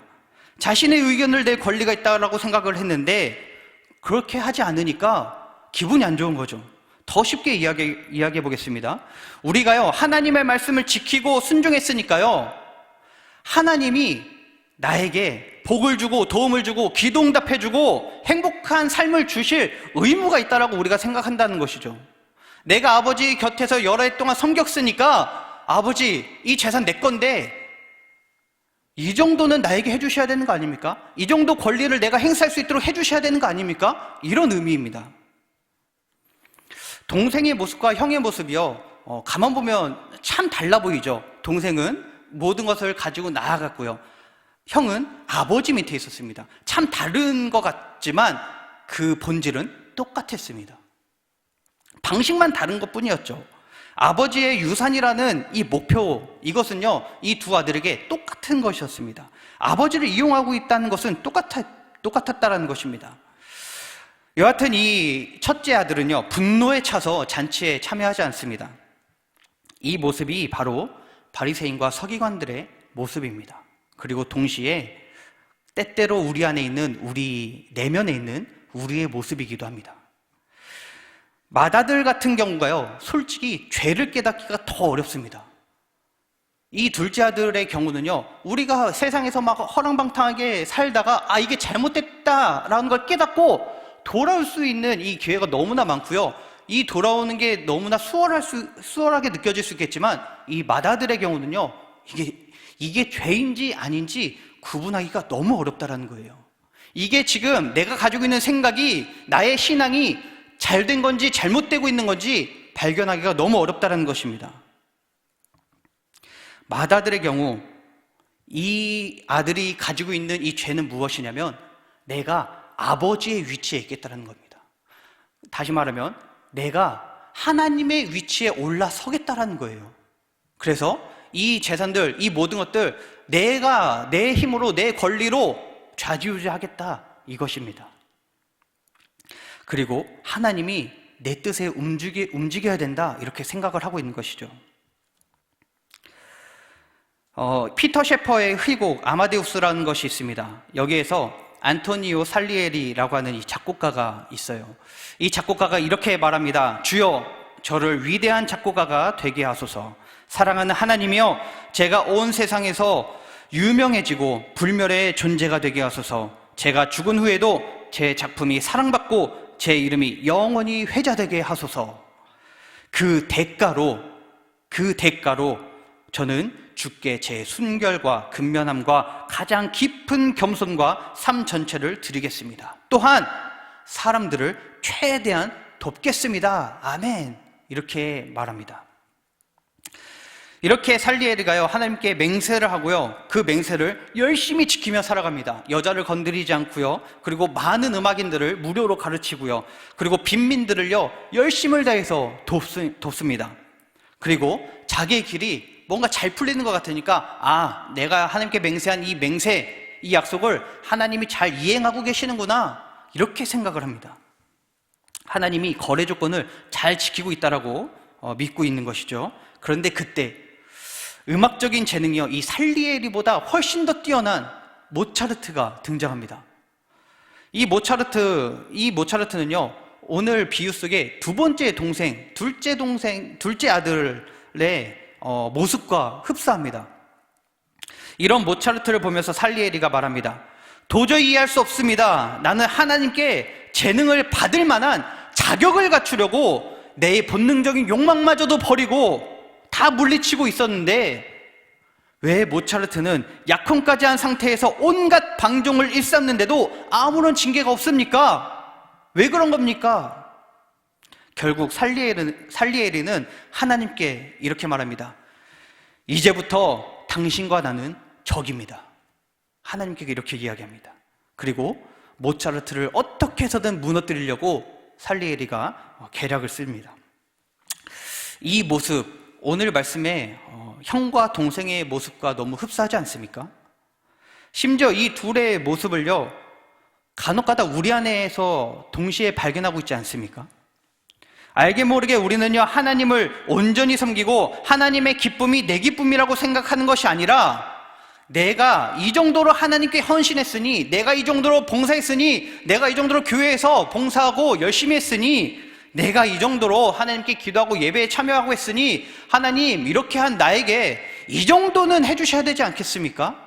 자신의 의견을 낼 권리가 있다고 생각을 했는데 그렇게 하지 않으니까 기분이 안 좋은 거죠. 더 쉽게 이야기해 보겠습니다. 우리가요, 하나님의 말씀을 지키고 순종했으니까요, 하나님이 나에게 복을 주고 도움을 주고 기도응답해 주고 행복한 삶을 주실 의무가 있다라고 우리가 생각한다는 것이죠. 내가 아버지 곁에서 여러 해 동안 섬겼으니까 아버지, 이 재산 내 건데 이 정도는 나에게 해주셔야 되는 거 아닙니까? 이 정도 권리를 내가 행사할 수 있도록 해주셔야 되는 거 아닙니까? 이런 의미입니다. 동생의 모습과 형의 모습이요, 가만 보면 참 달라 보이죠. 동생은 모든 것을 가지고 나아갔고요, 형은 아버지 밑에 있었습니다. 참 다른 것 같지만 그 본질은 똑같았습니다. 방식만 다른 것 뿐이었죠. 아버지의 유산이라는 이 목표, 이것은요, 이 두 아들에게 똑같은 것이었습니다. 아버지를 이용하고 있다는 것은 똑같았다라는 것입니다. 여하튼 이 첫째 아들은요, 분노에 차서 잔치에 참여하지 않습니다. 이 모습이 바로 바리새인과 서기관들의 모습입니다. 그리고 동시에 때때로 우리 안에 있는, 우리 내면에 있는 우리의 모습이기도 합니다. 맏아들 같은 경우가요, 솔직히 죄를 깨닫기가 더 어렵습니다. 이 둘째 아들의 경우는요, 우리가 세상에서 막 허랑방탕하게 살다가 이게 잘못됐다라는 걸 깨닫고 돌아올 수 있는 이 기회가 너무나 많고요. 이 돌아오는 게 너무나 수월하게 느껴질 수 있겠지만, 이 맏아들의 경우는요, 이게 죄인지 아닌지 구분하기가 너무 어렵다라는 거예요. 이게 지금 내가 가지고 있는 생각이, 나의 신앙이 잘된 건지 잘못되고 있는 건지 발견하기가 너무 어렵다는 것입니다. 맏아들의 경우 이 아들이 가지고 있는 이 죄는 무엇이냐면 내가 아버지의 위치에 있겠다는 겁니다. 다시 말하면 내가 하나님의 위치에 올라서겠다라는 거예요. 그래서 이 재산들, 이 모든 것들 내가 내 힘으로, 내 권리로 좌지우지하겠다, 이것입니다. 그리고 하나님이 내 뜻에 움직여야 된다, 이렇게 생각을 하고 있는 것이죠. 피터 셰퍼의 희곡 아마데우스라는 것이 있습니다. 여기에서 안토니오 살리에리라고 하는 이 작곡가가 있어요. 이 작곡가가 이렇게 말합니다. 주여, 저를 위대한 작곡가가 되게 하소서. 사랑하는 하나님이여, 제가 온 세상에서 유명해지고 불멸의 존재가 되게 하소서. 제가 죽은 후에도 제 작품이 사랑받고 제 이름이 영원히 회자되게 하소서. 그 대가로 저는 주께 제 순결과 근면함과 가장 깊은 겸손과 삶 전체를 드리겠습니다. 또한 사람들을 최대한 돕겠습니다. 아멘. 이렇게 말합니다. 이렇게 살리에리가요, 하나님께 맹세를 하고요, 그 맹세를 열심히 지키며 살아갑니다. 여자를 건드리지 않고요, 그리고 많은 음악인들을 무료로 가르치고요, 그리고 빈민들을요 열심을 다해서 돕습니다. 그리고 자기의 길이 뭔가 잘 풀리는 것 같으니까 내가 하나님께 맹세한 이 맹세, 이 약속을 하나님이 잘 이행하고 계시는구나, 이렇게 생각을 합니다. 하나님이 거래 조건을 잘 지키고 있다라고 믿고 있는 것이죠. 그런데 그때 음악적인 재능이요, 이 살리에리보다 훨씬 더 뛰어난 모차르트가 등장합니다. 이 모차르트는요, 오늘 비유 속에 둘째 아들의 모습과 흡사합니다. 이런 모차르트를 보면서 살리에리가 말합니다. 도저히 이해할 수 없습니다. 나는 하나님께 재능을 받을 만한 자격을 갖추려고 내 본능적인 욕망마저도 버리고 다 물리치고 있었는데 왜 모차르트는 약혼까지 한 상태에서 온갖 방종을 일삼는데도 아무런 징계가 없습니까? 왜 그런 겁니까? 결국 살리에리는 하나님께 이렇게 말합니다. 이제부터 당신과 나는 적입니다. 하나님께 이렇게 이야기합니다. 그리고 모차르트를 어떻게 해서든 무너뜨리려고 살리에리가 계략을 씁니다. 이 모습, 오늘 말씀에 형과 동생의 모습과 너무 흡사하지 않습니까? 심지어 이 둘의 모습을요, 간혹가다 우리 안에서 동시에 발견하고 있지 않습니까? 알게 모르게 우리는요, 하나님을 온전히 섬기고 하나님의 기쁨이 내 기쁨이라고 생각하는 것이 아니라, 내가 이 정도로 하나님께 헌신했으니, 내가 이 정도로 봉사했으니, 내가 이 정도로 교회에서 봉사하고 열심히 했으니, 내가 이 정도로 하나님께 기도하고 예배에 참여하고 했으니 하나님, 이렇게 한 나에게 이 정도는 해주셔야 되지 않겠습니까?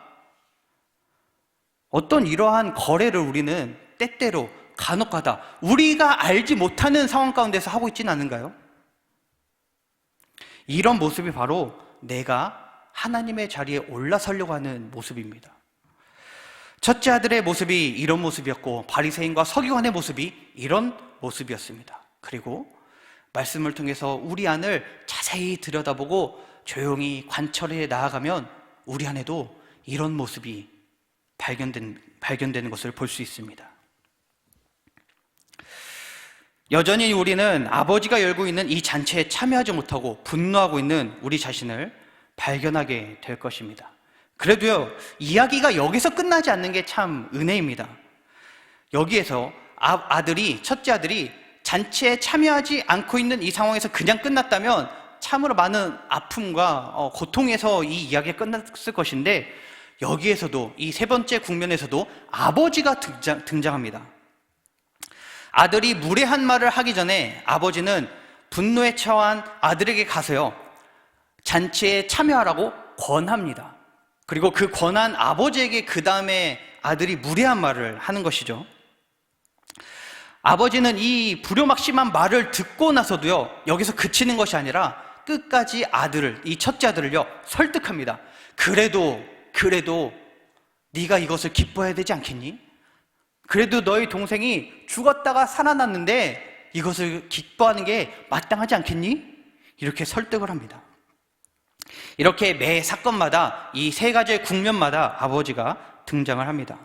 어떤 이러한 거래를 우리는 때때로 간혹가다 우리가 알지 못하는 상황 가운데서 하고 있지는 않은가요? 이런 모습이 바로 내가 하나님의 자리에 올라서려고 하는 모습입니다. 첫째 아들의 모습이 이런 모습이었고, 바리새인과 서기관의 모습이 이런 모습이었습니다. 그리고 말씀을 통해서 우리 안을 자세히 들여다보고 조용히 관찰해 나아가면 우리 안에도 이런 모습이 발견되는 것을 볼 수 있습니다. 여전히 우리는 아버지가 열고 있는 이 잔치에 참여하지 못하고 분노하고 있는 우리 자신을 발견하게 될 것입니다. 그래도요, 이야기가 여기서 끝나지 않는 게 참 은혜입니다. 여기에서 첫째 아들이 잔치에 참여하지 않고 있는 이 상황에서 그냥 끝났다면 참으로 많은 아픔과 고통에서 이 이야기가 끝났을 것인데, 여기에서도 이 세 번째 국면에서도 아버지가 등장합니다. 아들이 무례한 말을 하기 전에 아버지는 분노에 처한 아들에게 가서요, 잔치에 참여하라고 권합니다. 그리고 그 권한 아버지에게 그 다음에 아들이 무례한 말을 하는 것이죠. 아버지는 이 불효막심한 말을 듣고 나서도요, 여기서 그치는 것이 아니라 끝까지 이 첫째 아들을요, 설득합니다. 그래도 네가 이것을 기뻐해야 되지 않겠니? 그래도 너희 동생이 죽었다가 살아났는데 이것을 기뻐하는 게 마땅하지 않겠니? 이렇게 설득을 합니다. 이렇게 매 사건마다 이 세 가지의 국면마다 아버지가 등장을 합니다.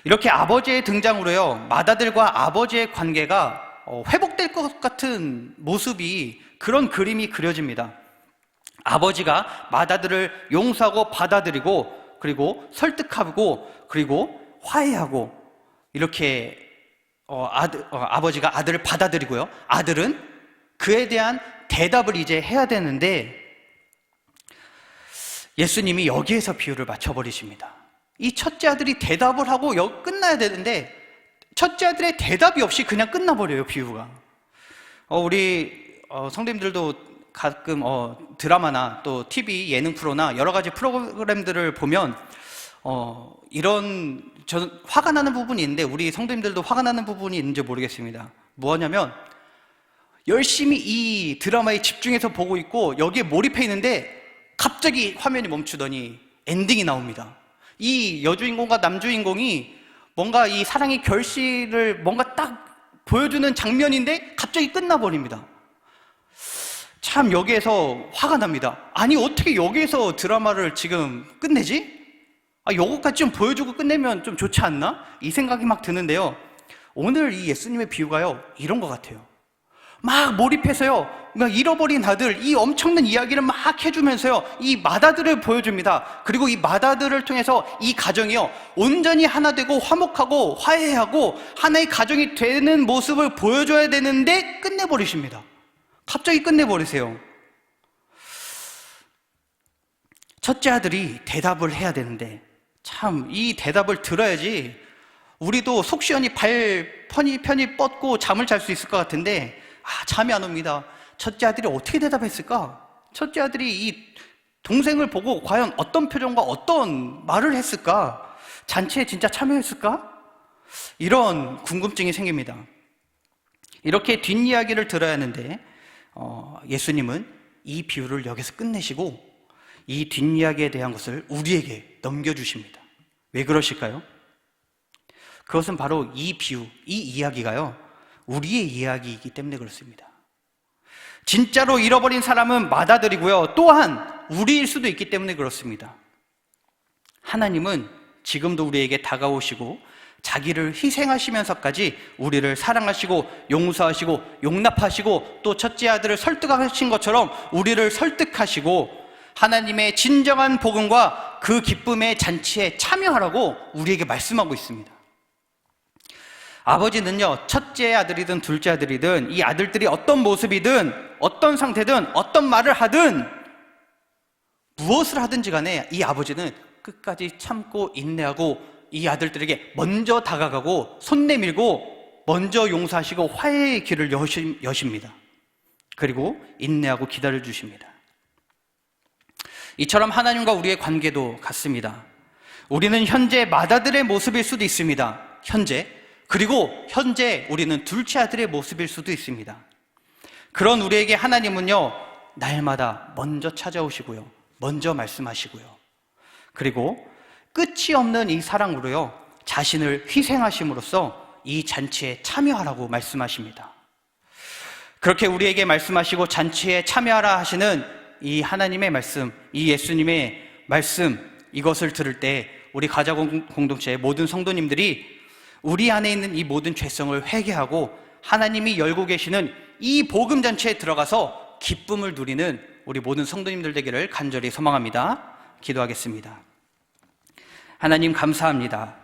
이렇게 아버지의 등장으로요, 맏아들과 아버지의 관계가 회복될 것 같은 모습이, 그런 그림이 그려집니다. 아버지가 맏아들을 용서하고 받아들이고, 그리고 설득하고, 그리고 화해하고, 이렇게 아버지가 아들을 받아들이고요, 아들은 그에 대한 대답을 이제 해야 되는데, 예수님이 여기에서 비유를 맞춰버리십니다. 이 첫째 아들이 대답을 하고 끝나야 되는데 첫째 아들의 대답이 없이 그냥 끝나버려요, 비유가. 우리 성도님들도 가끔 드라마나 또 TV 예능 프로나 여러 가지 프로그램들을 보면 저는 화가 나는 부분이 있는데, 우리 성도님들도 화가 나는 부분이 있는지 모르겠습니다. 뭐냐면 열심히 이 드라마에 집중해서 보고 있고 여기에 몰입해 있는데 갑자기 화면이 멈추더니 엔딩이 나옵니다. 이 여주인공과 남주인공이 뭔가 이 사랑의 결실을 뭔가 딱 보여주는 장면인데 갑자기 끝나버립니다. 참 여기에서 화가 납니다. 아니, 어떻게 여기에서 드라마를 지금 끝내지? 요것까지 좀 보여주고 끝내면 좀 좋지 않나? 이 생각이 막 드는데요, 오늘 이 예수님의 비유가요, 이런 것 같아요. 막 몰입해서요, 그러니까 잃어버린 아들, 이 엄청난 이야기를 막 해주면서요, 이 맏아들을 보여줍니다. 그리고 이 맏아들을 통해서 이 가정이요, 온전히 하나 되고 화목하고 화해하고 하나의 가정이 되는 모습을 보여줘야 되는데 끝내버리십니다. 갑자기 끝내버리세요. 첫째 아들이 대답을 해야 되는데, 참 이 대답을 들어야지 우리도 속 시원히 발 편히 뻗고 잠을 잘 수 있을 것 같은데, 잠이 안 옵니다. 첫째 아들이 어떻게 대답했을까? 첫째 아들이 이 동생을 보고 과연 어떤 표정과 어떤 말을 했을까? 잔치에 진짜 참여했을까? 이런 궁금증이 생깁니다. 이렇게 뒷이야기를 들어야 하는데 예수님은 이 비유를 여기서 끝내시고 이 뒷이야기에 대한 것을 우리에게 넘겨주십니다. 왜 그러실까요? 그것은 바로 이 비유, 이 이야기가요, 우리의 이야기이기 때문에 그렇습니다. 진짜로 잃어버린 사람은 맏아들이고요, 또한 우리일 수도 있기 때문에 그렇습니다. 하나님은 지금도 우리에게 다가오시고 자기를 희생하시면서까지 우리를 사랑하시고 용서하시고 용납하시고, 또 첫째 아들을 설득하신 것처럼 우리를 설득하시고 하나님의 진정한 복음과 그 기쁨의 잔치에 참여하라고 우리에게 말씀하고 있습니다. 아버지는요, 첫째 아들이든 둘째 아들이든 이 아들들이 어떤 모습이든 어떤 상태든 어떤 말을 하든 무엇을 하든지 간에 이 아버지는 끝까지 참고 인내하고 이 아들들에게 먼저 다가가고 손 내밀고 먼저 용서하시고 화해의 길을 여십니다. 그리고 인내하고 기다려 주십니다. 이처럼 하나님과 우리의 관계도 같습니다. 우리는 현재 맏아들의 모습일 수도 있습니다. 그리고 현재 우리는 둘째 아들의 모습일 수도 있습니다. 그런 우리에게 하나님은요, 날마다 먼저 찾아오시고요, 먼저 말씀하시고요, 그리고 끝이 없는 이 사랑으로요, 자신을 희생하심으로써 이 잔치에 참여하라고 말씀하십니다. 그렇게 우리에게 말씀하시고 잔치에 참여하라 하시는 이 하나님의 말씀, 이 예수님의 말씀, 이것을 들을 때 우리 가자공동체의 모든 성도님들이 우리 안에 있는 이 모든 죄성을 회개하고 하나님이 열고 계시는 이 복음잔치에 들어가서 기쁨을 누리는 우리 모든 성도님들 되기를 간절히 소망합니다. 기도하겠습니다. 하나님 감사합니다.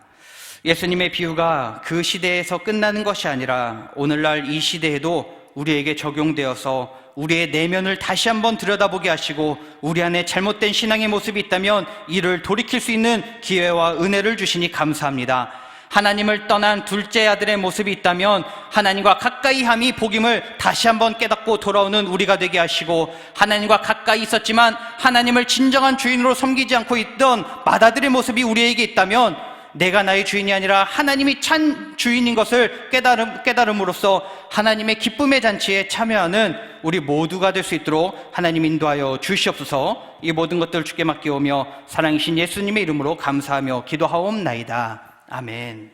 예수님의 비유가 그 시대에서 끝나는 것이 아니라 오늘날 이 시대에도 우리에게 적용되어서 우리의 내면을 다시 한번 들여다보게 하시고 우리 안에 잘못된 신앙의 모습이 있다면 이를 돌이킬 수 있는 기회와 은혜를 주시니 감사합니다. 하나님을 떠난 둘째 아들의 모습이 있다면 하나님과 가까이 함이 복임을 다시 한번 깨닫고 돌아오는 우리가 되게 하시고, 하나님과 가까이 있었지만 하나님을 진정한 주인으로 섬기지 않고 있던 맏아들의 모습이 우리에게 있다면 내가 나의 주인이 아니라 하나님이 참 주인인 것을 깨달음으로써 하나님의 기쁨의 잔치에 참여하는 우리 모두가 될 수 있도록 하나님 인도하여 주시옵소서. 이 모든 것들을 주께 맡기오며 사랑이신 예수님의 이름으로 감사하며 기도하옵나이다. 아멘.